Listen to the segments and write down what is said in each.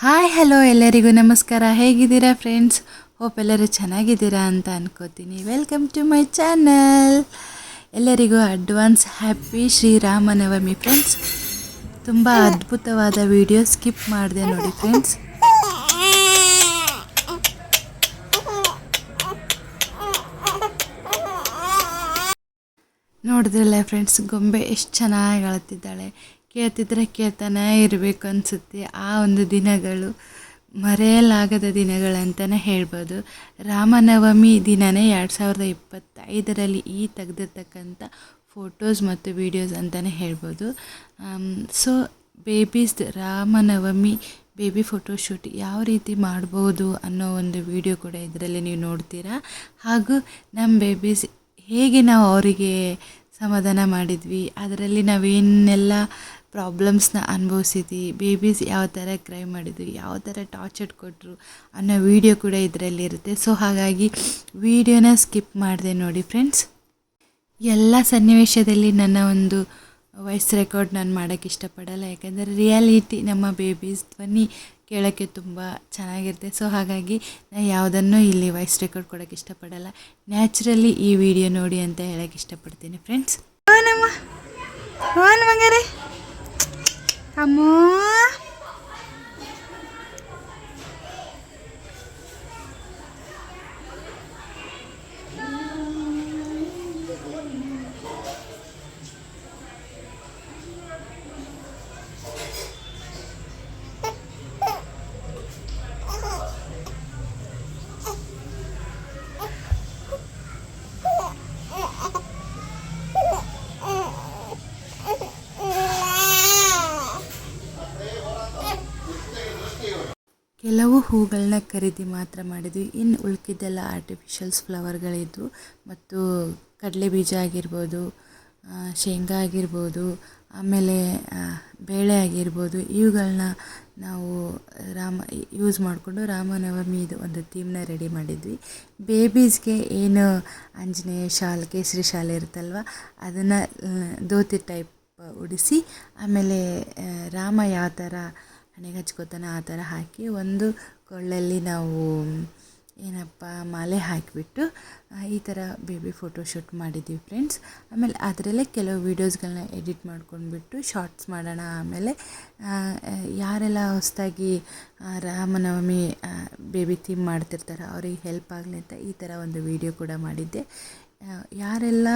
Hi hello ಎಲ್ಲರಿಗೂ ನಮಸ್ಕಾರ. ಹೇಗಿದ್ದೀರಾ ಫ್ರೆಂಡ್ಸ್? ಹೋಪ್ ಎಲ್ಲರೂ ಚೆನ್ನಾಗಿದ್ದೀರಾ ಅಂತ ಅನ್ಕೋತೀನಿ. Welcome to my channel. ಎಲ್ಲರಿಗೂ ಅಡ್ವಾನ್ಸ್ ಹ್ಯಾಪಿ ಶ್ರೀರಾಮನವಮಿ ಫ್ರೆಂಡ್ಸ್. ತುಂಬ ಅದ್ಭುತವಾದ ವಿಡಿಯೋ ಸ್ಕಿಪ್ ಮಾಡಿದೆ ನೋಡಿ ಫ್ರೆಂಡ್ಸ್. ನೋಡಿದ್ರಲ್ಲ ಫ್ರೆಂಡ್ಸ್, ಗೊಂಬೆ ಎಷ್ಟು ಚೆನ್ನಾಗಿ ಅಳ್ತಿದ್ದಾಳೆ. ಕೇಳ್ತಿದ್ರೆ ಕೇಳ್ತಾನೆ ಇರಬೇಕು ಅನಿಸುತ್ತೆ. ಆ ಒಂದು ದಿನಗಳು ಮರೆಯಲಾಗದ ದಿನಗಳಂತಲೇ ಹೇಳ್ಬೋದು. ರಾಮನವಮಿ ದಿನವೇ 2025ರಲ್ಲಿ ತೆಗೆದಿರ್ತಕ್ಕಂಥ ಫೋಟೋಸ್ ಮತ್ತು ವೀಡಿಯೋಸ್ ಅಂತಲೇ ಹೇಳ್ಬೋದು. So babies Ramanavami baby photoshoot ಯಾವ ರೀತಿ ಮಾಡ್ಬೋದು ಅನ್ನೋ ಒಂದು ವಿಡಿಯೋ ಕೂಡ ಇದರಲ್ಲಿ ನೀವು ನೋಡ್ತೀರಾ. ಹಾಗೂ ನಮ್ಮ ಬೇಬೀಸ್ ಹೇಗೆ ನಾವು ಅವರಿಗೆ ಸಮಾಧಾನ ಮಾಡಿದ್ವಿ, ಅದರಲ್ಲಿ ನಾವೇನೆಲ್ಲ ಪ್ರಾಬ್ಲಮ್ಸ್ನ ಅನುಭವಿಸಿದ್ವಿ, ಬೇಬೀಸ್ ಯಾವ ಥರ ಕ್ರೈ ಮಾಡಿದ್ವಿ, ಯಾವ ಥರ ಟಾರ್ಚರ್ ಕೊಟ್ಟರು ಅನ್ನೋ ವಿಡಿಯೋ ಕೂಡ ಇದರಲ್ಲಿ ಇರುತ್ತೆ. ಸೊ ಹಾಗಾಗಿ ವಿಡಿಯೋನ ಸ್ಕಿಪ್ ಮಾಡಿದೆ ನೋಡಿ ಫ್ರೆಂಡ್ಸ್. ಎಲ್ಲ ಸನ್ನಿವೇಶದಲ್ಲಿ ನನ್ನ ಒಂದು ವಾಯ್ಸ್ ರೆಕಾರ್ಡ್ ನಾನು ಮಾಡೋಕ್ಕೆ ಇಷ್ಟಪಡಲ್ಲ, ಯಾಕಂದರೆ ರಿಯಾಲಿಟಿ ನಮ್ಮ ಬೇಬೀಸ್ ಧ್ವನಿ ಕೇಳೋಕ್ಕೆ ತುಂಬ ಚೆನ್ನಾಗಿರುತ್ತೆ. ಸೊ ಹಾಗಾಗಿ ನಾನು ಯಾವುದನ್ನು ಇಲ್ಲಿ ವಾಯ್ಸ್ ರೆಕಾರ್ಡ್ ಕೊಡೋಕ್ಕೆ ಇಷ್ಟಪಡಲ್ಲ. ನ್ಯಾಚುರಲಿ ಈ ವಿಡಿಯೋ ನೋಡಿ ಅಂತ ಹೇಳೋಕ್ಕೆ ಇಷ್ಟಪಡ್ತೀನಿ ಫ್ರೆಂಡ್ಸ್. ಮಗರೇ ಅಮ್ಮೋ, ಕೆಲವು ಹೂಗಳನ್ನ ಖರೀದಿ ಮಾತ್ರ ಮಾಡಿದ್ವಿ. ಇನ್ನು ಉಳ್ಕಿದ್ದೆಲ್ಲ ಆರ್ಟಿಫಿಷಿಯಲ್ಸ್ ಫ್ಲವರ್ಗಳಿದ್ದು, ಮತ್ತು ಕಡಲೆ ಬೀಜ ಆಗಿರ್ಬೋದು, ಶೇಂಗಾ ಆಗಿರ್ಬೋದು, ಆಮೇಲೆ ಬೇಳೆ ಆಗಿರ್ಬೋದು, ಇವುಗಳನ್ನ ನಾವು ಯೂಸ್ ಮಾಡಿಕೊಂಡು ರಾಮನವಮಿದು ಒಂದು ಥೀಮ್ನ ರೆಡಿ ಮಾಡಿದ್ವಿ. ಬೇಬೀಸ್ಗೆ ಏನು ಆಂಜನೇಯ ಶಾಲ್, ಕೇಸರಿ ಶಾಲೆ ಇರುತ್ತಲ್ವ, ಅದನ್ನು ಧೋತಿ ಟೈಪ್ ಉಡಿಸಿ, ಆಮೇಲೆ ರಾಮ ಯಾವ ಥರ ಹಣೆಗೆ ಹಚ್ಕೋತಾನೆ ಆ ಥರ ಹಾಕಿ, ಒಂದು ಕೊಳ್ಳಲ್ಲಿ ನಾವು ಮಾಲೆ ಹಾಕಿಬಿಟ್ಟು ಈ ಥರ ಬೇಬಿ ಫೋಟೋಶೂಟ್ ಮಾಡಿದ್ದೀವಿ ಫ್ರೆಂಡ್ಸ್. ಆಮೇಲೆ ಅದರಲ್ಲೇ ಕೆಲವು ವೀಡಿಯೋಸ್ಗಳನ್ನ ಎಡಿಟ್ ಮಾಡ್ಕೊಂಡ್ಬಿಟ್ಟು ಶಾರ್ಟ್ಸ್ ಮಾಡೋಣ. ಆಮೇಲೆ ಯಾರೆಲ್ಲ ಹೊಸದಾಗಿ ರಾಮನವಮಿ ಬೇಬಿ ಥೀಮ್ ಮಾಡ್ತಿರ್ತಾರೆ ಅವ್ರಿಗೆ ಹೆಲ್ಪ್ ಆಗಲಿ ಅಂತ ಈ ಥರ ಒಂದು ವಿಡಿಯೋ ಕೂಡ ಮಾಡಿದ್ದೆ. ಯಾರೆಲ್ಲ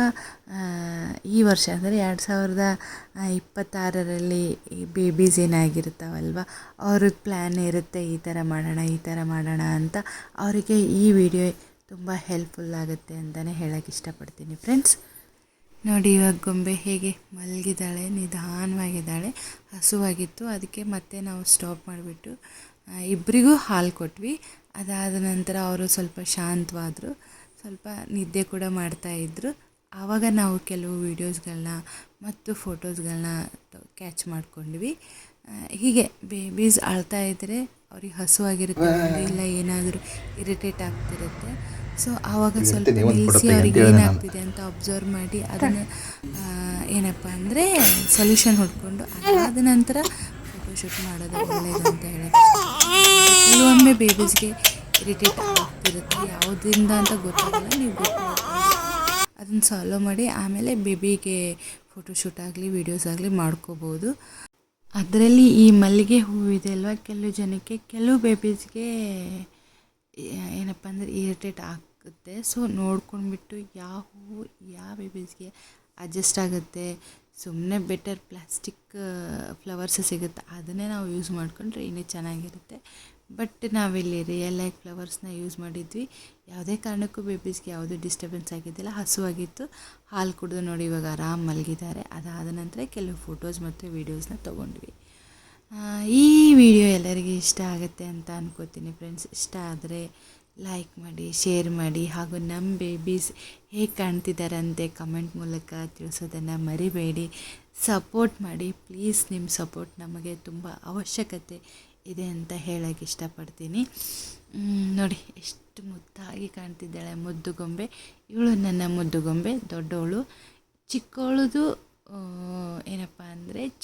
ಈ ವರ್ಷ ಅಂದರೆ 2026ರಲ್ಲಿ ಬೇಬೀಸ್ ಏನಾಗಿರ್ತಾವಲ್ವ, ಅವ್ರದ್ದು ಪ್ಲ್ಯಾನ್ ಇರುತ್ತೆ ಈ ಥರ ಮಾಡೋಣ ಅಂತ. ಅವರಿಗೆ ಈ ವಿಡಿಯೋ ತುಂಬ ಹೆಲ್ಪ್ಫುಲ್ ಆಗುತ್ತೆ ಅಂತಲೇ ಹೇಳೋಕ್ಕೆ ಇಷ್ಟಪಡ್ತೀನಿ ಫ್ರೆಂಡ್ಸ್. ನೋಡಿ, ಇವಾಗ ಗೊಂಬೆ ಹೇಗೆ ಮಲಗಿದ್ದಾಳೆ, ನಿಧಾನವಾಗಿದ್ದಾಳೆ. ಹಸುವಾಗಿತ್ತು, ಅದಕ್ಕೆ ಮತ್ತೆ ನಾವು ಸ್ಟಾಪ್ ಮಾಡಿಬಿಟ್ಟು ಇಬ್ಬರಿಗೂ ಹಾಲು ಕೊಟ್ವಿ. ಅದಾದ ನಂತರ ಅವರು ಸ್ವಲ್ಪ ಶಾಂತವಾದರು, ಸ್ವಲ್ಪ ನಿದ್ದೆ ಕೂಡ ಮಾಡ್ತಾಯಿದ್ರು. ಆವಾಗ ನಾವು ಕೆಲವು ವೀಡಿಯೋಸ್ಗಳನ್ನ ಮತ್ತು ಫೋಟೋಸ್ಗಳನ್ನ ಕ್ಯಾಚ್ ಮಾಡ್ಕೊಂಡ್ವಿ. ಹೀಗೆ ಬೇಬೀಸ್ ಅಳ್ತಾ ಇದ್ದರೆ ಅವ್ರಿಗೆ ಹಸುವಾಗಿರುತ್ತೆ, ಇಲ್ಲ ಏನಾದರೂ ಇರಿಟೇಟ್ ಆಗ್ತಿರುತ್ತೆ. ಸೊ ಆವಾಗ ಸ್ವಲ್ಪ ನಿಲ್ಲಿಸಿ ಅವ್ರಿಗೆ ಏನಾಗ್ತಿದೆ ಅಂತ ಅಬ್ಸರ್ವ್ ಮಾಡಿ ಅದನ್ನು ಅಂದರೆ ಸೊಲ್ಯೂಷನ್ ಹುಡ್ಕೊಂಡು ಅದಾದ ನಂತರ ಫೋಟೋಶೂಟ್ ಮಾಡೋದು ಒಳ್ಳೆಯದು ಅಂತ ಹೇಳೋಕ್ಕೆ. ಕೆಲವೊಮ್ಮೆ ಬೇಬೀಸ್ಗೆ ಇರಿಟೇಟ್ ಆಗ್ತಿರುತ್ತೆ, ಯಾವುದರಿಂದ ಅಂತ ಗೊತ್ತಾಗಲ್ಲ. ನೀವು ಅದನ್ನು ಸಾಲ್ವ್ ಮಾಡಿ ಆಮೇಲೆ ಬೇಬಿಗೆ ಫೋಟೋಶೂಟ್ ಆಗಲಿ ವೀಡಿಯೋಸ್ ಆಗಲಿ ಮಾಡ್ಕೋಬೋದು. ಅದರಲ್ಲಿ ಈ ಮಲ್ಲಿಗೆ ಹೂವಿದೆ ಅಲ್ವ, ಕೆಲವು ಬೇಬೀಸ್ಗೆ ಇರಿಟೇಟ್ ಆಗುತ್ತೆ. ಸೊ ನೋಡ್ಕೊಂಡ್ಬಿಟ್ಟು ಯಾವ ಹೂವು ಯಾವ ಬೇಬೀಸ್ಗೆ ಅಡ್ಜಸ್ಟ್ ಆಗುತ್ತೆ, ಸುಮ್ಮನೆ ಬೆಟರ್ ಪ್ಲಾಸ್ಟಿಕ್ ಫ್ಲವರ್ಸ್ ಸಿಗುತ್ತೆ, ಅದನ್ನೇ ನಾವು ಯೂಸ್ ಮಾಡಿಕೊಂಡ್ರೆ ಇನ್ನೂ ಚೆನ್ನಾಗಿರುತ್ತೆ. ಬಟ್ ನಾವಿಲ್ಲಿ ರಿಯಲ್ ಲೈಫ್ ಫ್ಲವರ್ಸ್ನ ಯೂಸ್ ಮಾಡಿದ್ವಿ. ಯಾವುದೇ ಕಾರಣಕ್ಕೂ ಬೇಬೀಸ್ಗೆ ಯಾವುದೂ ಡಿಸ್ಟರ್ಬೆನ್ಸ್ ಆಗಿದ್ದಿಲ್ಲ, ಹಸುವಾಗಿತ್ತು. ಹಾಲು ಕುಡಿದು ನೋಡಿ ಇವಾಗ ಆರಾಮ್ ಮಲಗಿದ್ದಾರೆ. ಅದಾದ ನಂತರ ಕೆಲವು ಫೋಟೋಸ್ ಮತ್ತು ವೀಡಿಯೋಸ್ನ ತೊಗೊಂಡ್ವಿ. ಈ ವಿಡಿಯೋ ಎಲ್ಲರಿಗೂ ಇಷ್ಟ ಆಗುತ್ತೆ ಅಂತ ಅನ್ಕೋತೀನಿ ಫ್ರೆಂಡ್ಸ್. ಇಷ್ಟ ಆದರೆ ಲೈಕ್ ಮಾಡಿ, ಶೇರ್ ಮಾಡಿ, ಹಾಗೂ ನಮ್ಮ ಬೇಬೀಸ್ ಹೇಗೆ ಕಾಣ್ತಿದ್ದಾರೆ ಅಂತ ಕಮೆಂಟ್ ಮೂಲಕ ತಿಳಿಸೋದನ್ನು ಮರಿಬೇಡಿ. ಸಪೋರ್ಟ್ ಮಾಡಿ ಪ್ಲೀಸ್. ನಿಮ್ಮ ಸಪೋರ್ಟ್ ನಮಗೆ ತುಂಬ ಅವಶ್ಯಕತೆ ಇದೆ ಅಂತ ಹೇಳೋಕ್ಕೆ ಇಷ್ಟಪಡ್ತೀನಿ. ನೋಡಿ ಎಷ್ಟು ಮುದ್ದಾಗಿ ಕಾಣ್ತಿದ್ದಾಳೆ ಮುದ್ದು ಗೊಂಬೆ. ಇವಳು ನನ್ನ ಮುದ್ದು ಗೊಂಬೆ. ದೊಡ್ಡವಳು, ಚಿಕ್ಕವಳದು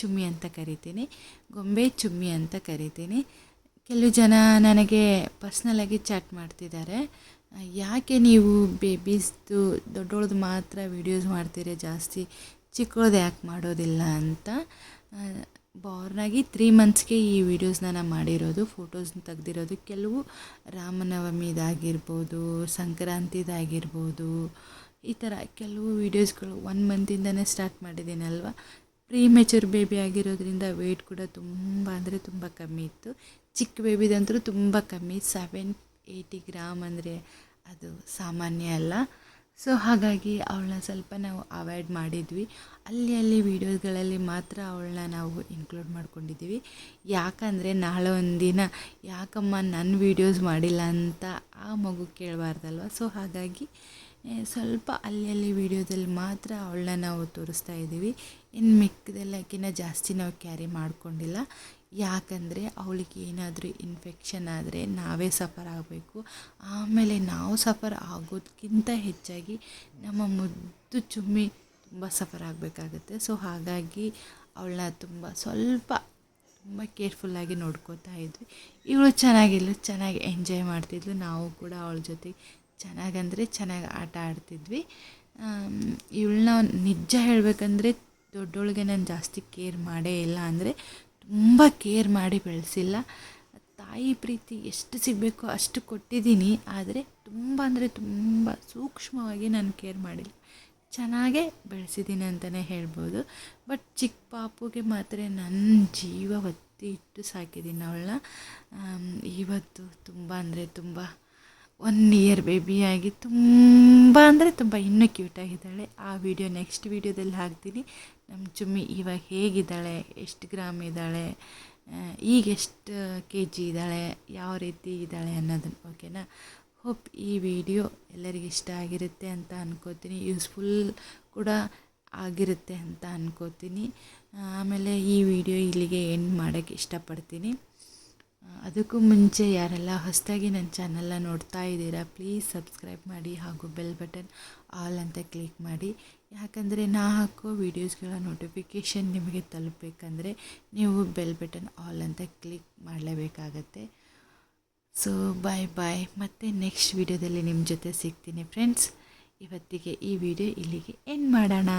ಚುಮ್ಮಿ ಅಂತ ಕರಿತೀನಿ, ಗೊಂಬೆ ಚುಮ್ಮಿ ಅಂತ ಕರಿತೀನಿ. ಕೆಲವು ಜನ ನನಗೆ ಪರ್ಸ್ನಲಾಗಿ ಚಾಟ್ ಮಾಡ್ತಿದ್ದಾರೆ, ಯಾಕೆ ನೀವು ಬೇಬೀಸ್ದು ದೊಡ್ಡೋಳ್ದು ಮಾತ್ರ ವೀಡಿಯೋಸ್ ಮಾಡ್ತೀರಿ ಜಾಸ್ತಿ, ಚಿಕ್ಕಳ್ದು ಯಾಕೆ ಮಾಡೋದಿಲ್ಲ ಅಂತ. ಬಾರ್ನಾಗಿ 3 ಮಂತ್ಸ್ಗೆ ಈ ವಿಡಿಯೋಸ್ನ ನಾನು ಮಾಡಿರೋದು, ಫೋಟೋಸ್ನ ತೆಗ್ದಿರೋದು. ಕೆಲವು ರಾಮನವಮಿದಾಗಿರ್ಬೋದು, ಸಂಕ್ರಾಂತಿದಾಗಿರ್ಬೋದು, ಈ ಥರ ಕೆಲವು ವೀಡಿಯೋಸ್ಗಳು 1 ಮಂತಿಂದನೇ ಸ್ಟಾರ್ಟ್ ಮಾಡಿದ್ದೀನಲ್ವ. ಪ್ರೀ ಮೆಚೂರ್ ಬೇಬಿ ಆಗಿರೋದ್ರಿಂದ ವೆಯ್ಟ್ ಕೂಡ ತುಂಬ ಅಂದರೆ ತುಂಬ ಕಮ್ಮಿ ಇತ್ತು. ಚಿಕ್ಕ ಬೇಬಿದಂತೂ ತುಂಬ ಕಮ್ಮಿ, 780 ಗ್ರಾಮ್ ಅಂದರೆ ಅದು ಸಾಮಾನ್ಯ ಅಲ್ಲ. ಸೊ ಹಾಗಾಗಿ ಅವಳನ್ನ ಸ್ವಲ್ಪ ನಾವು ಅವಾಯ್ಡ್ ಮಾಡಿದ್ವಿ. ಅಲ್ಲಿ ವೀಡಿಯೋಸ್ಗಳಲ್ಲಿ ಮಾತ್ರ ಅವಳನ್ನ ನಾವು ಇನ್ಕ್ಲೂಡ್ ಮಾಡ್ಕೊಂಡಿದ್ದೀವಿ. ಯಾಕಂದರೆ ನಾಳೆ ಒಂದಿನ ಯಾಕಮ್ಮ ನನ್ನ ವೀಡಿಯೋಸ್ ಮಾಡಿಲ್ಲ ಅಂತ ಆ ಮಗು ಕೇಳಬಾರ್ದಲ್ವ. ಸೊ ಹಾಗಾಗಿ ಸ್ವಲ್ಪ ಅಲ್ಲಿ ವೀಡಿಯೋದಲ್ಲಿ ಮಾತ್ರ ಅವಳನ್ನ ನಾವು ತೋರಿಸ್ತಾ ಇದ್ದೀವಿ. ಇನ್ನು ಮಿಕ್ಕದೆಲ್ಲ ಆಕಿನ ಜಾಸ್ತಿ ನಾವು ಕ್ಯಾರಿ ಮಾಡ್ಕೊಂಡಿಲ್ಲ. ಯಾಕಂದರೆ ಅವಳಿಗೆ ಏನಾದರೂ ಇನ್ಫೆಕ್ಷನ್ ಆದರೆ ನಾವೇ ಸಫರ್ ಆಗಬೇಕು. ಆಮೇಲೆ ನಾವು ಸಫರ್ ಆಗೋದಕ್ಕಿಂತ ಹೆಚ್ಚಾಗಿ ನಮ್ಮ ಮುದ್ದು ಚುಮ್ಮಿ ತುಂಬ ಸಫರ್ ಆಗಬೇಕಾಗತ್ತೆ. ಸೊ ಹಾಗಾಗಿ ಅವಳನ್ನ ಸ್ವಲ್ಪ ಕೇರ್ಫುಲ್ಲಾಗಿ ನೋಡ್ಕೋತಾ ಇದ್ವಿ. ಇವಳು ಚೆನ್ನಾಗಿ ಎಂಜಾಯ್ ಮಾಡ್ತಿದ್ಲು. ನಾವು ಕೂಡ ಅವಳ ಜೊತೆ ಚೆನ್ನಾಗಿ ಆಟ ಆಡ್ತಿದ್ವಿ. ಇವಳನ್ನ ನಿಜ ಹೇಳಬೇಕಂದ್ರೆ ದೊಡ್ಡೋಳಿಗೆ ನಾನು ಜಾಸ್ತಿ ಕೇರ್ ಮಾಡೇ ಇಲ್ಲ, ಅಂದರೆ ತುಂಬ ಕೇರ್ ಮಾಡಿ ಬೆಳೆಸಿಲ್ಲ. ತಾಯಿ ಪ್ರೀತಿ ಎಷ್ಟು ಸಿಗಬೇಕೋ ಅಷ್ಟು ಕೊಟ್ಟಿದ್ದೀನಿ, ಆದರೆ ತುಂಬ ಸೂಕ್ಷ್ಮವಾಗಿ ನಾನು ಕೇರ್ ಮಾಡಿಲ್ಲ. ಚೆನ್ನಾಗೇ ಬೆಳೆಸಿದ್ದೀನಿ ಅಂತಲೇ ಹೇಳ್ಬೋದು. ಬಟ್ ಚಿಕ್ಕ ಪಾಪುಗೆ ಮಾತ್ರ ನನ್ನ ಜೀವ ಒತ್ತಿ ಇಟ್ಟು ಸಾಕಿದ್ದೀನಿ ಅವಳನ್ನ. ಇವತ್ತು ತುಂಬ 1 ಇಯರ್ ಬೇಬಿಯಾಗಿ ತುಂಬ ಇನ್ನೂ ಕ್ಯೂಟಾಗಿದ್ದಾಳೆ. ಆ ವಿಡಿಯೋ ನೆಕ್ಸ್ಟ್ ವೀಡಿಯೋದಲ್ಲಿ ಹಾಕ್ತೀನಿ. ನಮ್ಮ ಚುಮ್ಮಿ ಇವಾಗ ಹೇಗಿದ್ದಾಳೆ, ಎಷ್ಟು ಗ್ರಾಮ್ ಇದ್ದಾಳೆ, ಈಗ ಎಷ್ಟು kg ಇದ್ದಾಳೆ, ಯಾವ ರೀತಿ ಇದ್ದಾಳೆ ಅನ್ನೋದನ್ನು, ಓಕೆನಾ. ಹೋಪ್ ಈ ವಿಡಿಯೋ ಎಲ್ಲರಿಗೂ ಇಷ್ಟ ಆಗಿರುತ್ತೆ ಅಂತ ಅನ್ಕೋತೀನಿ, ಯೂಸ್ಫುಲ್ ಕೂಡ ಆಗಿರುತ್ತೆ ಅಂತ ಅನ್ಕೋತೀನಿ. ಆಮೇಲೆ ಈ ವಿಡಿಯೋ ಇಲ್ಲಿಗೆ ಎಂಡ್ ಮಾಡೋಕ್ಕೆ ಇಷ್ಟಪಡ್ತೀನಿ. ಅದಕ್ಕೂ ಮುಂಚೆ ಯಾರೆಲ್ಲ ಹೊಸದಾಗಿ ನನ್ನ ಚಾನಲ್ನ ನೋಡ್ತಾ ಇದ್ದೀರಾ, ಪ್ಲೀಸ್ ಸಬ್ಸ್ಕ್ರೈಬ್ ಮಾಡಿ ಹಾಗೂ ಬೆಲ್ ಬಟನ್ ಆಲ್ ಅಂತ ಕ್ಲಿಕ್ ಮಾಡಿ. ಯಾಕಂದರೆ ನಾ ಹಾಕೋ ವೀಡಿಯೋಸ್ಗಳ ನೋಟಿಫಿಕೇಷನ್ ನಿಮಗೆ ತಲುಪಬೇಕಂದ್ರೆ ನೀವು ಬೆಲ್ ಬಟನ್ ಆಲ್ ಅಂತ ಕ್ಲಿಕ್ ಮಾಡಲೇಬೇಕಾಗತ್ತೆ. So bye. ಮತ್ತೆ ನೆಕ್ಸ್ಟ್ ವೀಡಿಯೋದಲ್ಲಿ ನಿಮ್ಮ ಜೊತೆ ಸಿಗ್ತೀನಿ ಫ್ರೆಂಡ್ಸ್. ಇವತ್ತಿಗೆ ಈ ವಿಡಿಯೋ ಇಲ್ಲಿಗೆ ಎಂಡ್ ಮಾಡೋಣ.